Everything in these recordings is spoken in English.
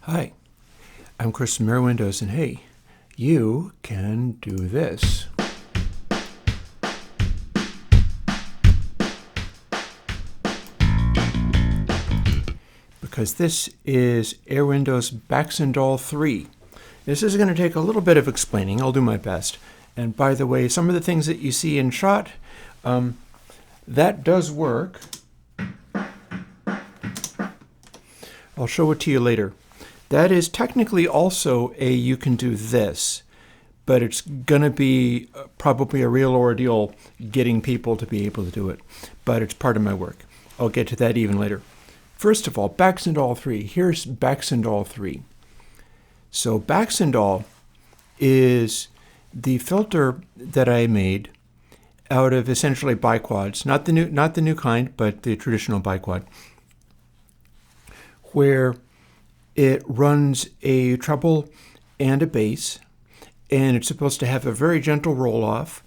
Hi, I'm Chris from Airwindows, and hey, you can do this. Because this is Airwindows Baxandall3. This is going to take a little bit of explaining. I'll do my best. And by the way, some of the things that you see in shot, that does work. I'll show it to you later. That is technically also a you can do this, but it's going to be probably a real ordeal getting people to be able to do it. But it's part of my work. I'll get to that even later. First of all, Baxandall3. Here's Baxandall3. So Baxandall is the filter that I made out of essentially biquads, not the new kind, but the traditional biquad, where it runs a treble and a bass, and it's supposed to have a very gentle roll-off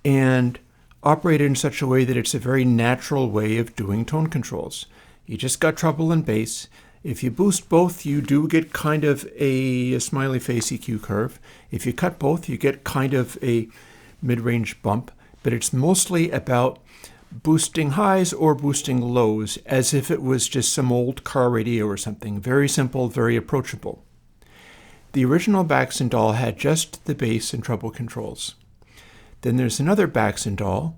and operate in such a way that it's a very natural way of doing tone controls. You just got treble and bass. If you boost both, you do get kind of a smiley face EQ curve. If you cut both, you get kind of a mid-range bump, but it's mostly about boosting highs or boosting lows as if it was just some old car radio or something. Very simple, very approachable. The original Baxandall had just the bass and treble controls. Then there's another Baxandall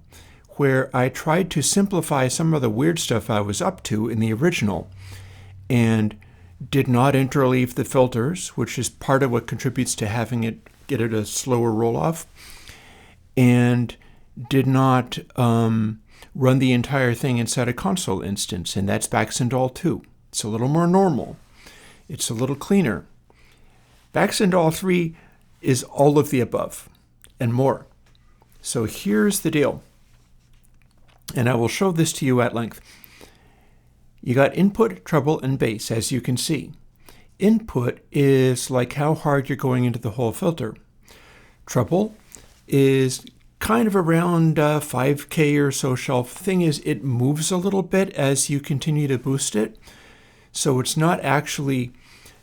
where I tried to simplify some of the weird stuff I was up to in the original and did not interleave the filters, which is part of what contributes to having it get it a slower roll-off, and did not run the entire thing inside a console instance, and that's Baxandall2. It's a little more normal. It's a little cleaner. Baxandall3 is all of the above and more. So here's the deal, and I will show this to you at length. You got input, treble, and bass, as you can see. Input is like how hard you're going into the whole filter. Treble is kind of around 5K or so shelf. Thing is, it moves a little bit as you continue to boost it. So it's not actually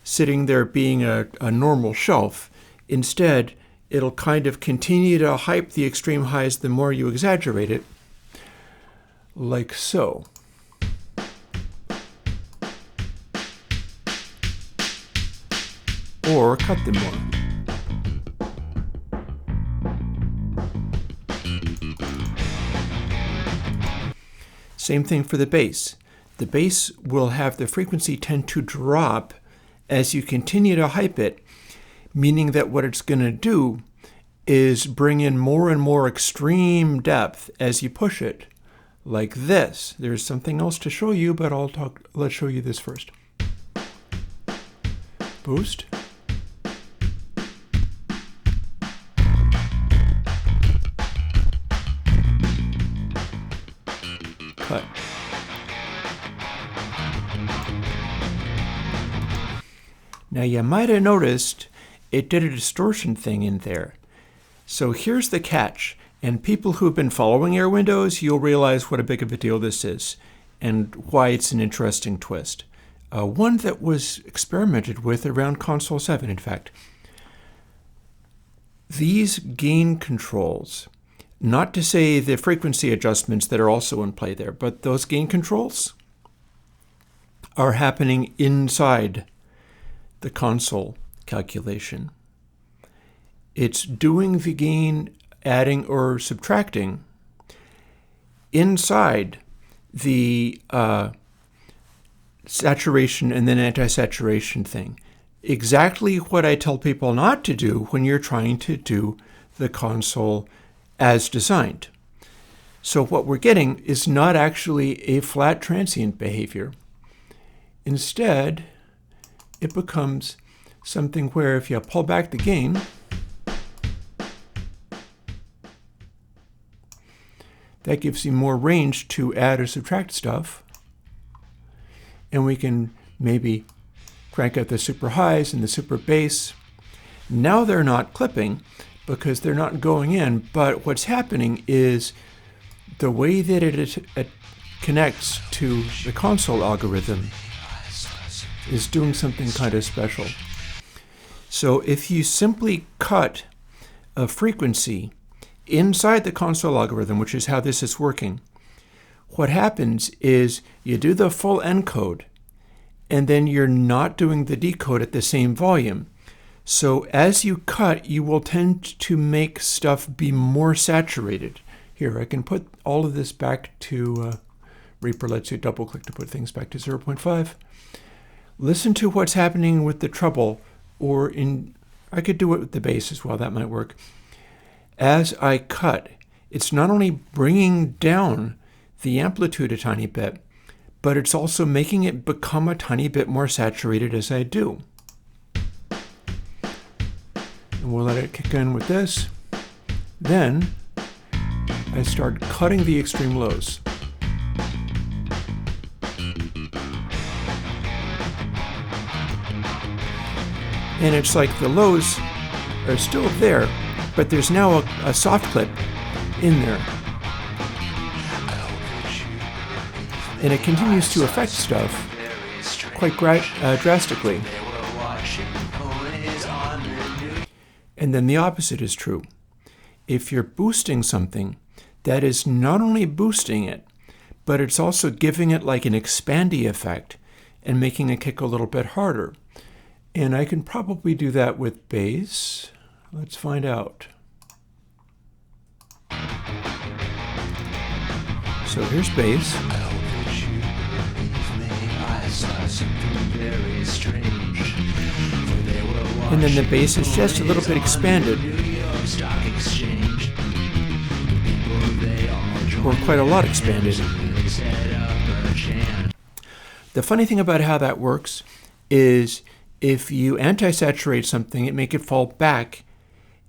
sitting there being a normal shelf. Instead, it'll kind of continue to hype the extreme highs the more you exaggerate it, like so. Or cut them more. Same thing for the bass. The bass will have the frequency tend to drop as you continue to hype it, meaning that what it's going to do is bring in more and more extreme depth as you push it, like this. There's something else to show you, but let's show you this first. Boost. Cut. Now you might have noticed it did a distortion thing in there. So here's the catch, and people who've been following Airwindows, you'll realize what a big of a deal this is and why it's an interesting twist. One that was experimented with around Console 7, in fact. These gain controls, not to say the frequency adjustments that are also in play there, but those gain controls are happening inside the console calculation. It's doing the gain, adding or subtracting inside the saturation and then anti-saturation thing. Exactly what I tell people not to do when you're trying to do the console as designed. So what we're getting is not actually a flat transient behavior. Instead, it becomes something where if you pull back the gain, that gives you more range to add or subtract stuff. And we can maybe crank out the super highs and the super bass. Now they're not clipping because they're not going in, but what's happening is the way that it connects to the console algorithm is doing something kind of special. So if you simply cut a frequency inside the console algorithm, which is how this is working, what happens is you do the full encode, and then you're not doing the decode at the same volume. So as you cut, you will tend to make stuff be more saturated. Here, I can put all of this back to, Reaper lets you double click to put things back to 0.5. Listen to what's happening with the treble, or I could do it with the bass as well, that might work. As I cut, it's not only bringing down the amplitude a tiny bit, but it's also making it become a tiny bit more saturated as I do. And we'll let it kick in with this. Then I start cutting the extreme lows. And it's like the lows are still there, but there's now a soft clip in there. And it continues to affect stuff quite drastically. And then the opposite is true. If you're boosting something, that is not only boosting it, but it's also giving it like an expandy effect and making it kick a little bit harder. And I can probably do that with bass. Let's find out. So here's bass. And then the bass is just a little bit expanded. Or quite a lot expanded. The funny thing about how that works is if you anti-saturate something, it make it fall back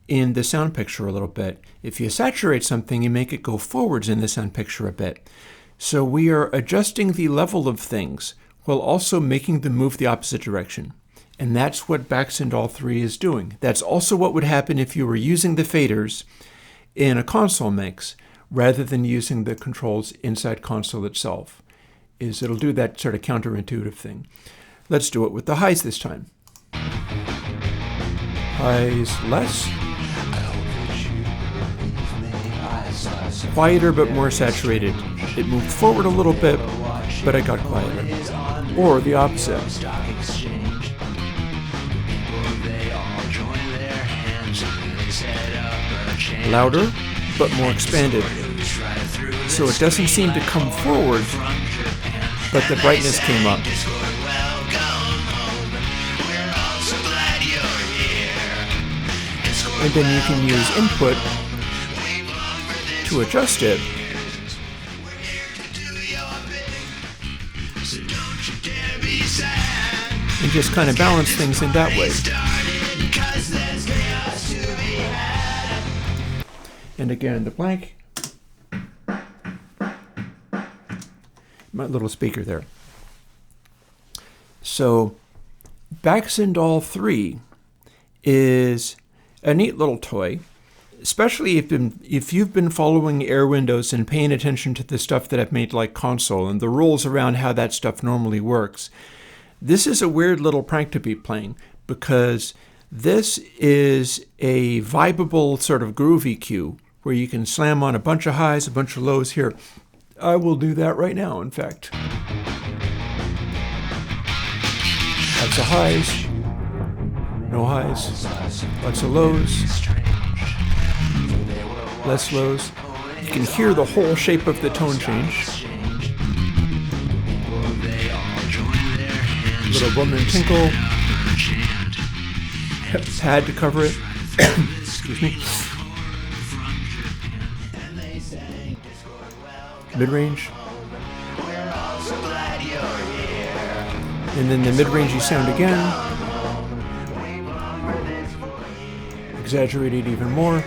in the sound picture a little bit. If you saturate something, you make it go forwards in the sound picture a bit. So we are adjusting the level of things while also making them move the opposite direction. And that's what Baxandall3 is doing. That's also what would happen if you were using the faders in a console mix rather than using the controls inside console itself. It'll do that sort of counterintuitive thing. Let's do it with the highs this time. Highs less. Quieter but more saturated. It moved forward a little bit, but it got quieter. Or the opposite. Louder, but more expanded. So it doesn't seem to come forward, but the brightness came up. And then you can use input to adjust it. And just kind of balance things in that way. And again, the blank. My little speaker there. So Baxandall3 is a neat little toy, especially if you've been following Airwindows and paying attention to the stuff that I've made like console and the rules around how that stuff normally works. This is a weird little prank to be playing because this is a vibeable sort of groovy cue where you can slam on a bunch of highs, a bunch of lows here. I will do that right now, in fact. Lots of highs, no highs, lots of lows, less lows. You can hear the whole shape of the tone change. A little woman tinkle. Pad to cover it. Excuse me. Mid-range. And then the mid-rangey sound again. Exaggerated even more.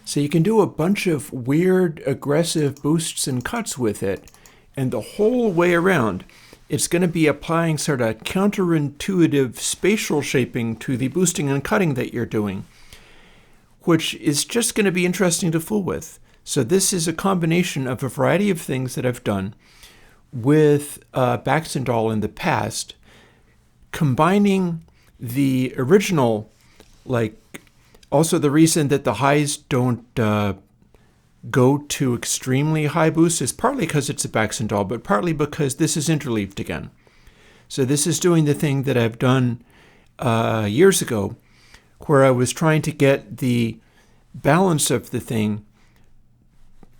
So you can do a bunch of weird, aggressive boosts and cuts with it, and the whole way around, it's going to be applying sort of counterintuitive spatial shaping to the boosting and cutting that you're doing, which is just going to be interesting to fool with. So this is a combination of a variety of things that I've done with Baxandall in the past, combining the original, also the reason that the highs don't go to extremely high boosts is partly because it's a Baxandall, but partly because this is interleaved again. So this is doing the thing that I've done years ago, where I was trying to get the balance of the thing,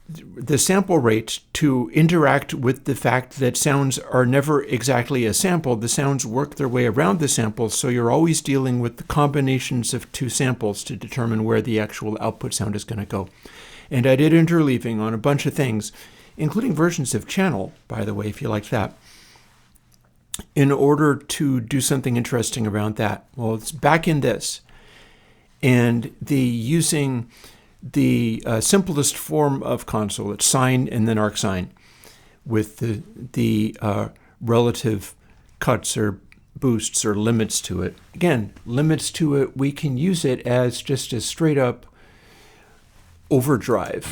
the sample rate, to interact with the fact that sounds are never exactly a sample. The sounds work their way around the sample, so you're always dealing with the combinations of two samples to determine where the actual output sound is going to go. And I did interleaving on a bunch of things, including versions of channel, by the way, if you like that, in order to do something interesting around that. Well, it's back in this. And using the simplest form of console, it's sine and then arcsine, with the relative cuts or boosts or limits to it. Again, limits to it, we can use it as just a straight up overdrive.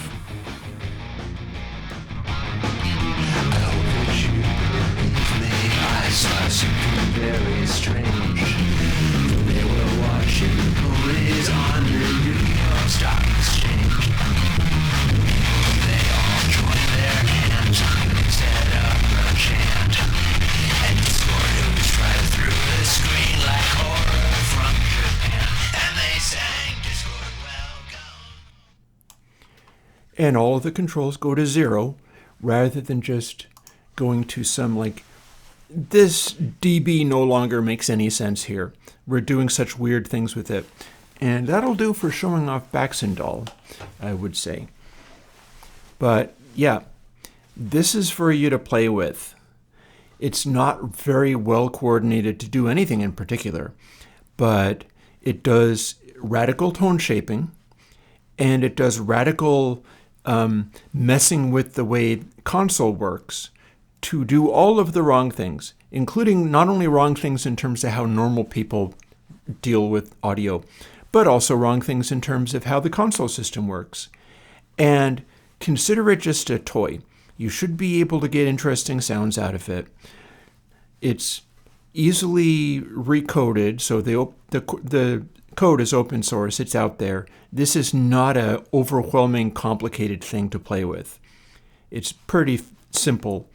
Very strange. They were watching police on the New York Stock Exchange. They all joined their hands and set up a chant. And Discord was right through the screen like horror from Japan. And they sang Discord welcome. And all of the controls go to 0 rather than just going to some this dB no longer makes any sense here. We're doing such weird things with it. And that'll do for showing off Baxandall, I would say. But yeah, this is for you to play with. It's not very well coordinated to do anything in particular, but it does radical tone shaping, and it does radical messing with the way console works, to do all of the wrong things, including not only wrong things in terms of how normal people deal with audio, but also wrong things in terms of how the console system works. And consider it just a toy. You should be able to get interesting sounds out of it. It's easily recoded, so the code is open source, it's out there. This is not an overwhelming, complicated thing to play with. It's pretty simple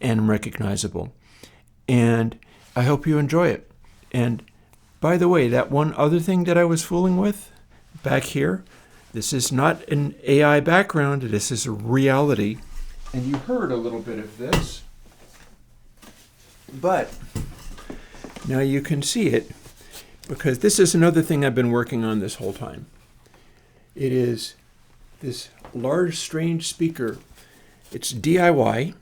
and recognizable. And I hope you enjoy it. And by the way, that one other thing that I was fooling with back here, this is not an AI background, this is a reality. And you heard a little bit of this, but now you can see it, because this is another thing I've been working on this whole time. It is this large, strange speaker. It's DIY.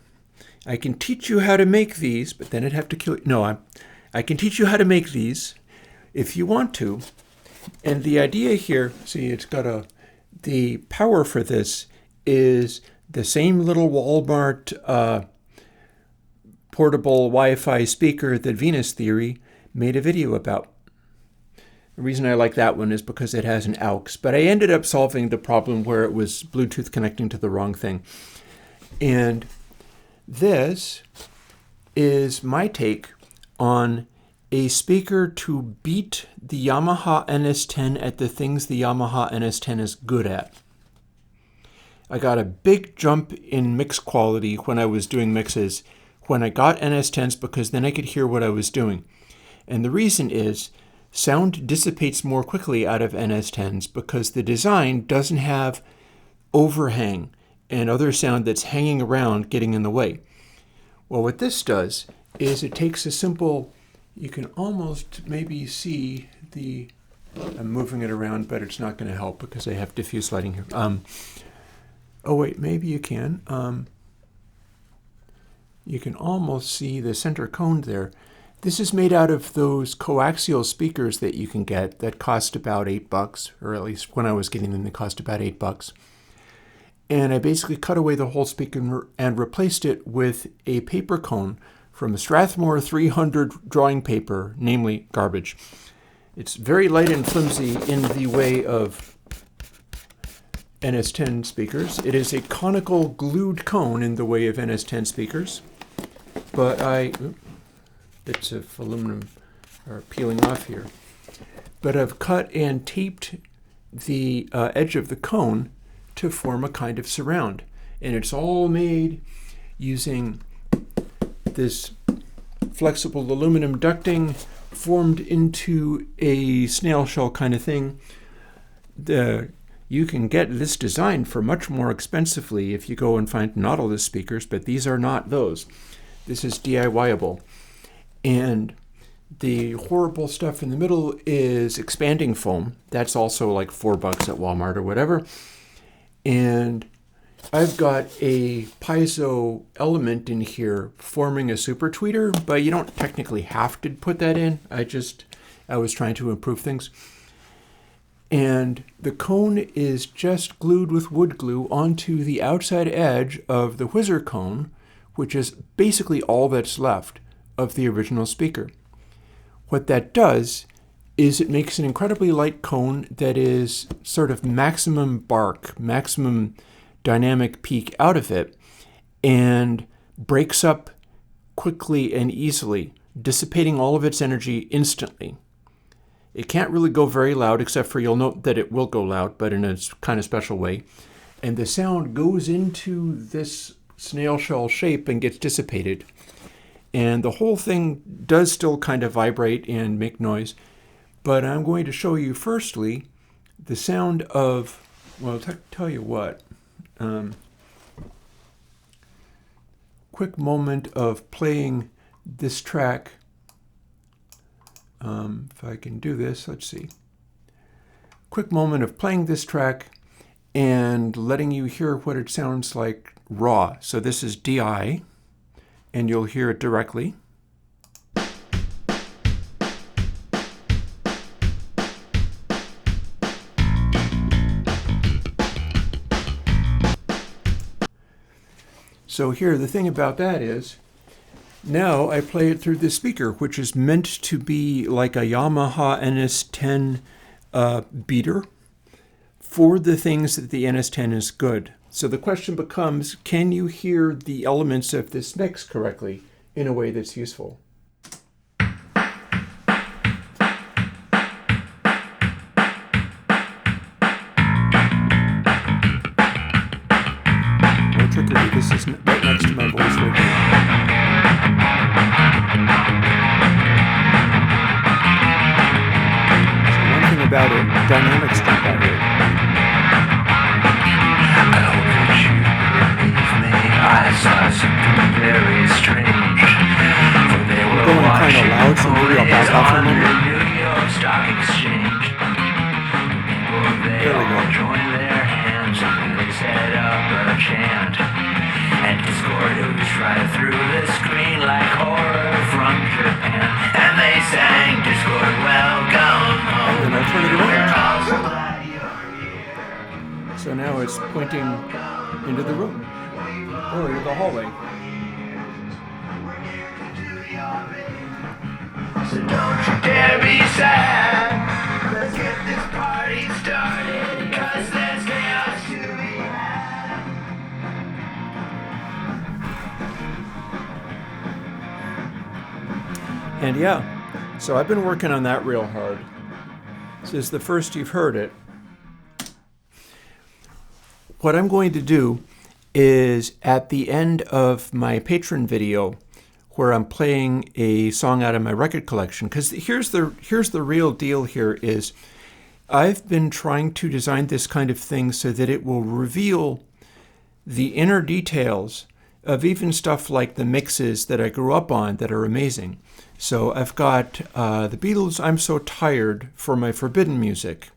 I can teach you how to make these, but then I'd have to kill you. No, I can teach you how to make these if you want to. And the idea here, see, it's got the power for this is the same little Walmart portable Wi-Fi speaker that Venus Theory made a video about. The reason I like that one is because it has an AUX, but I ended up solving the problem where it was Bluetooth connecting to the wrong thing. And this is my take on a speaker to beat the Yamaha NS10 at the things the Yamaha NS10 is good at. I got a big jump in mix quality when I was doing mixes when I got NS10s, because then I could hear what I was doing. And the reason is sound dissipates more quickly out of NS10s because the design doesn't have overhang and other sound that's hanging around getting in the way. Well, what this does is it takes a simple, you can almost maybe see I'm moving it around, but it's not going to help because I have diffuse lighting here. Oh wait, maybe you can. You can almost see the center cone there. This is made out of those coaxial speakers that you can get that cost about $8, or at least when I was getting them, they cost about $8. And I basically cut away the whole speaker and replaced it with a paper cone from a Strathmore 300 drawing paper, namely garbage. It's very light and flimsy in the way of NS10 speakers. It is a conical glued cone in the way of NS10 speakers, but bits of aluminum are peeling off here. But I've cut and taped the edge of the cone to form a kind of surround. And it's all made using this flexible aluminum ducting formed into a snail shell kind of thing. You can get this design for much more expensively if you go and find Nautilus speakers, but these are not those. This is DIY-able. And the horrible stuff in the middle is expanding foam. That's also like $4 at Walmart or whatever. And I've got a piezo element in here forming a super tweeter, but you don't technically have to put that in. I was trying to improve things. And the cone is just glued with wood glue onto the outside edge of the whizzer cone, which is basically all that's left of the original speaker. What that does is it makes an incredibly light cone that is sort of maximum bark, maximum dynamic peak out of it, and breaks up quickly and easily, dissipating all of its energy instantly. It can't really go very loud, except for you'll note that it will go loud, but in a kind of special way. And the sound goes into this snail shell shape and gets dissipated. And the whole thing does still kind of vibrate and make noise. But I'm going to show you firstly the sound of, well, tell you what. Quick moment of playing this track. If I can do this, let's see. Quick moment of playing this track and letting you hear what it sounds like raw. So this is DI, and you'll hear it directly. So here, the thing about that is, now I play it through the speaker, which is meant to be like a Yamaha NS10 beater for the things that the NS10 is good. So the question becomes, can you hear the elements of this mix correctly in a way that's useful? No trickery, this is right next to my voice right here. About it, dynamics jump out here. I hope that you believe me. I saw something very strange. For they were going kind of loud, so maybe I'll back off a minute. New York Stock Exchange. People, they all joined their hands and they set up a chant. And Discord oozed right through the screen like horror from Japan. And they sang Discord, welcome home. And I'll turn it around. So now it's pointing into the room, or into the hallway. So don't you dare be sad. Let's get this party started, 'cause there's chaos to be had. And yeah, so I've been working on that real hard. This is the first you've heard it. What I'm going to do is at the end of my patron video, where I'm playing a song out of my record collection, because here's the real deal here is I've been trying to design this kind of thing so that it will reveal the inner details of even stuff like the mixes that I grew up on that are amazing. So I've got the Beatles' I'm So Tired for my Forbidden music.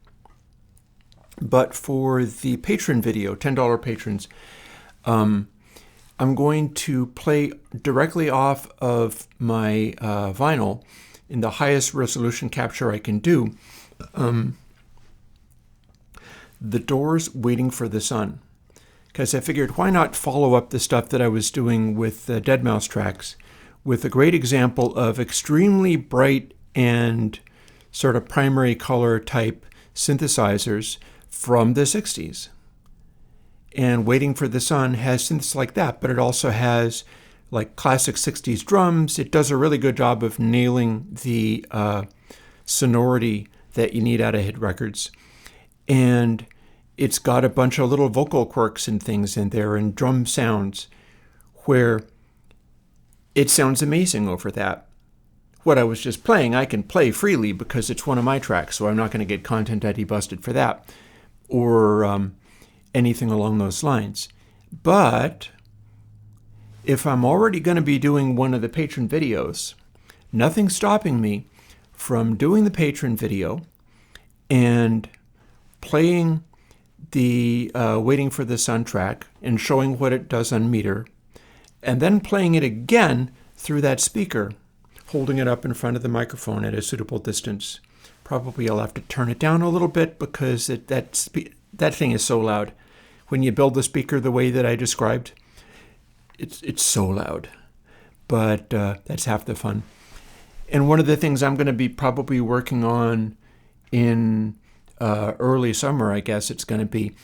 But for the patron video, $10 patrons, I'm going to play directly off of my vinyl in the highest resolution capture I can do, The Doors' Waiting for the Sun. Because I figured, why not follow up the stuff that I was doing with the deadmau5 tracks with a great example of extremely bright and sort of primary color type synthesizers from the 60s. And Waiting for the Sun has synths like that, but it also has like classic 60s drums. It does a really good job of nailing the sonority that you need out of hit records. And it's got a bunch of little vocal quirks and things in there and drum sounds where it sounds amazing over that. What I was just playing, I can play freely because it's one of my tracks, so I'm not going to get content ID busted for that or anything along those lines. But if I'm already going to be doing one of the patron videos, nothing's stopping me from doing the patron video and playing the Waiting for the Sun track and showing what it does on meter, and then playing it again through that speaker, holding it up in front of the microphone at a suitable distance. Probably I'll have to turn it down a little bit because that thing is so loud. When you build the speaker the way that I described, it's so loud. But that's half the fun. And one of the things I'm going to be probably working on in early summer, I guess it's going to be,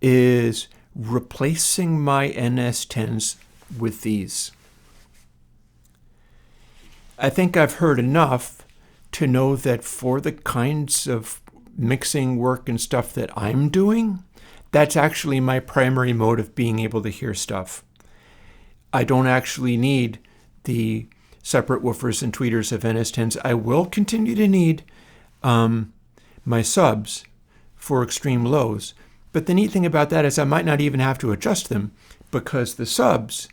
is replacing my NS10s with these. I think I've heard enough to know that for the kinds of mixing work and stuff that I'm doing, that's actually my primary mode of being able to hear stuff. I don't actually need the separate woofers and tweeters of NS10s. I will continue to need my subs for extreme lows. But the neat thing about that is I might not even have to adjust them because the subs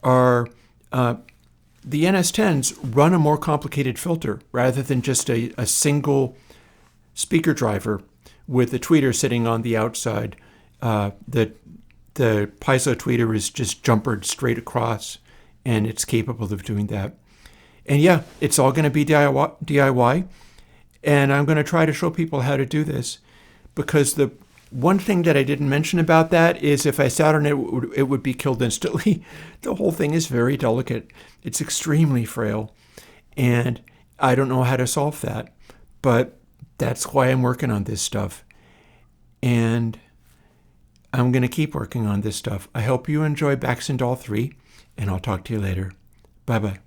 are, the NS10s run a more complicated filter rather than just a single speaker driver with the tweeter sitting on the outside. The piezo tweeter is just jumpered straight across, and it's capable of doing that. And yeah, it's all going to be DIY, and I'm going to try to show people how to do this, because the one thing that I didn't mention about that is if I sat on it, it would be killed instantly. The whole thing is very delicate. It's extremely frail, and I don't know how to solve that, but that's why I'm working on this stuff. And I'm going to keep working on this stuff. I hope you enjoy Baxandall3, and I'll talk to you later. Bye-bye.